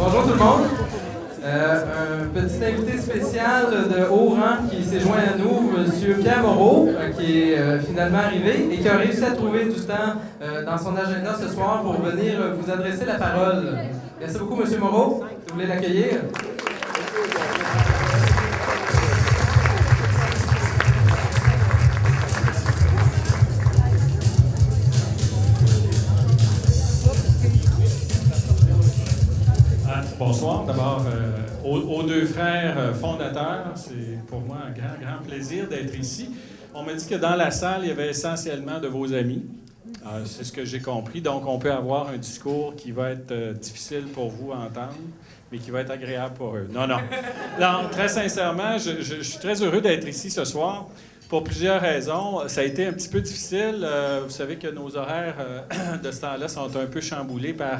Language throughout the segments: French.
Bonjour tout le monde. Un petit invité spécial de haut rang qui s'est joint à nous, M. Pierre Moreau, qui est finalement arrivé et qui a réussi à trouver du temps dans son agenda ce soir pour venir vous adresser la parole. Merci beaucoup, M. Moreau. Si vous voulez l'accueillir. Bonsoir. D'abord, aux deux frères fondateurs, c'est pour moi un grand plaisir d'être ici. On m'a dit que dans la salle, il y avait essentiellement de vos amis. C'est ce que j'ai compris. Donc, on peut avoir un discours qui va être difficile pour vous à entendre, mais qui va être agréable pour eux. Non. Non, très sincèrement, je suis très heureux d'être ici ce soir pour plusieurs raisons. Ça a été un petit peu difficile. Vous savez que nos horaires de ce temps-là sont un peu chamboulés par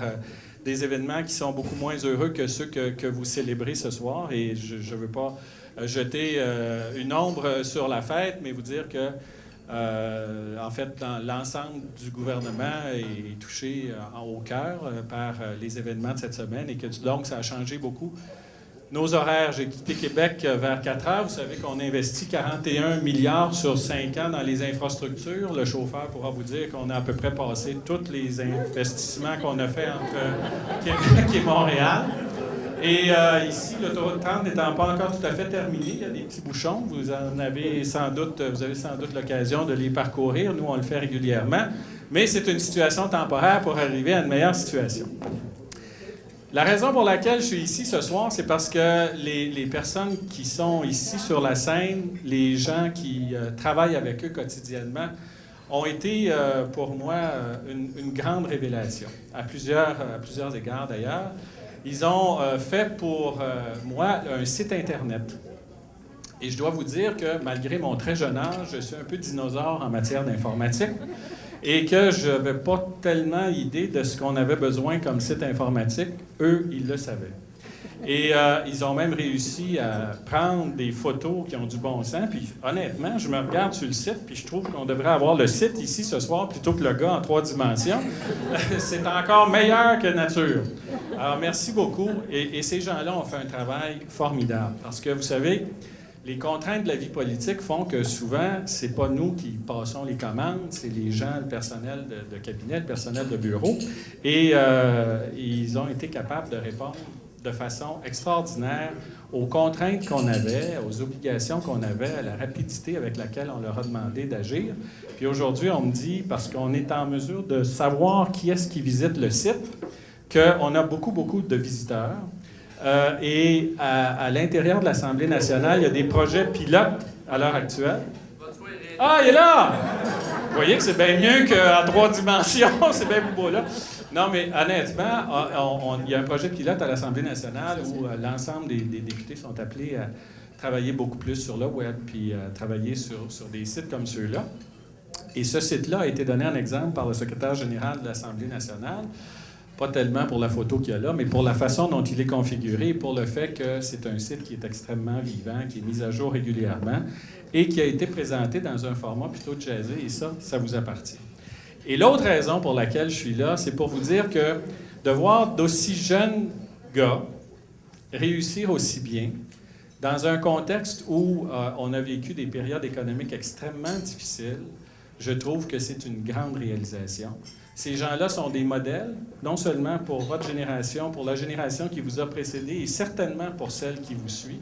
des événements qui sont beaucoup moins heureux que ceux que vous célébrez ce soir. Et je ne veux pas jeter une ombre sur la fête, mais vous dire que, en fait, l'ensemble du gouvernement est touché au cœur par les événements de cette semaine et que donc ça a changé beaucoup nos horaires. J'ai quitté Québec vers 4 heures. Vous savez qu'on investit 41 milliards sur 5 ans dans les infrastructures. Le chauffeur pourra vous dire qu'on a à peu près passé tous les investissements qu'on a fait entre Québec et Montréal. Et ici, l'autoroute 30 n'étant pas encore tout à fait terminée, il y a des petits bouchons. Vous avez sans doute l'occasion de les parcourir. Nous, on le fait régulièrement. Mais c'est une situation temporaire pour arriver à une meilleure situation. La raison pour laquelle je suis ici ce soir, c'est parce que les personnes qui sont ici sur la scène, les gens qui travaillent avec eux quotidiennement, ont été pour moi une grande révélation, à plusieurs égards d'ailleurs. Ils ont fait pour moi un site Internet. Et je dois vous dire que malgré mon très jeune âge, je suis un peu dinosaure en matière d'informatique. Et que je n'avais pas tellement idée de ce qu'on avait besoin comme site informatique. Eux, ils le savaient. Et ils ont même réussi à prendre des photos qui ont du bon sens. Puis honnêtement, je me regarde sur le site, puis je trouve qu'on devrait avoir le site ici ce soir plutôt que le gars en 3 dimensions. C'est encore meilleur que nature. Alors, merci beaucoup. Et ces gens-là ont fait un travail formidable. Parce que, vous savez, les contraintes de la vie politique font que souvent, c'est pas nous qui passons les commandes, c'est les gens, le personnel de cabinet, le personnel de bureau. Et ils ont été capables de répondre de façon extraordinaire aux contraintes qu'on avait, aux obligations qu'on avait, à la rapidité avec laquelle on leur a demandé d'agir. Puis aujourd'hui, on me dit, parce qu'on est en mesure de savoir qui est-ce qui visite le site, qu'on a beaucoup de visiteurs. Et à l'intérieur de l'Assemblée nationale, il y a des projets pilotes à l'heure actuelle. Ah, il est là! Vous voyez que c'est bien mieux qu'en 3 dimensions, c'est bien plus beau là. Non, mais honnêtement, il y a un projet pilote à l'Assemblée nationale où l'ensemble des députés sont appelés à travailler beaucoup plus sur le web, puis à travailler sur des sites comme ceux-là. Et ce site-là a été donné en exemple par le secrétaire général de l'Assemblée nationale. Pas tellement pour la photo qu'il y a là, mais pour la façon dont il est configuré, pour le fait que c'est un site qui est extrêmement vivant, qui est mis à jour régulièrement et qui a été présenté dans un format plutôt jazzé, et ça vous appartient. Et l'autre raison pour laquelle je suis là, c'est pour vous dire que de voir d'aussi jeunes gars réussir aussi bien dans un contexte où on a vécu des périodes économiques extrêmement difficiles, je trouve que c'est une grande réalisation. Ces gens-là sont des modèles, non seulement pour votre génération, pour la génération qui vous a précédé et certainement pour celle qui vous suit.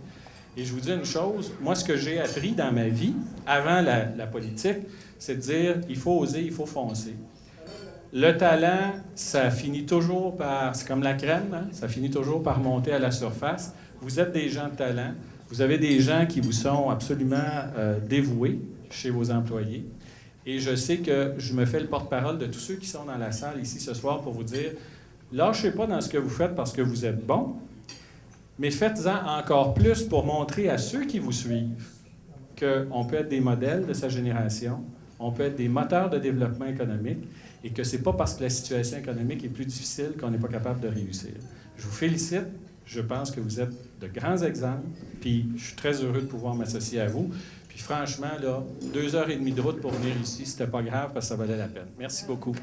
Et je vous dis une chose, moi, ce que j'ai appris dans ma vie, avant la politique, c'est de dire, il faut oser, il faut foncer. Le talent, ça finit toujours par, c'est comme la crème, hein? Ça finit toujours par monter à la surface. Vous êtes des gens de talent, vous avez des gens qui vous sont absolument dévoués chez vos employés. Et je sais que je me fais le porte-parole de tous ceux qui sont dans la salle ici ce soir pour vous dire, lâchez pas dans ce que vous faites parce que vous êtes bon, mais faites-en encore plus pour montrer à ceux qui vous suivent qu'on peut être des modèles de sa génération, on peut être des moteurs de développement économique et que c'est pas parce que la situation économique est plus difficile qu'on n'est pas capable de réussir. Je vous félicite. Je pense que vous êtes de grands exemples, puis je suis très heureux de pouvoir m'associer à vous. Puis franchement, là, 2 heures et demie de route pour venir ici, c'était pas grave parce que ça valait la peine. Merci beaucoup.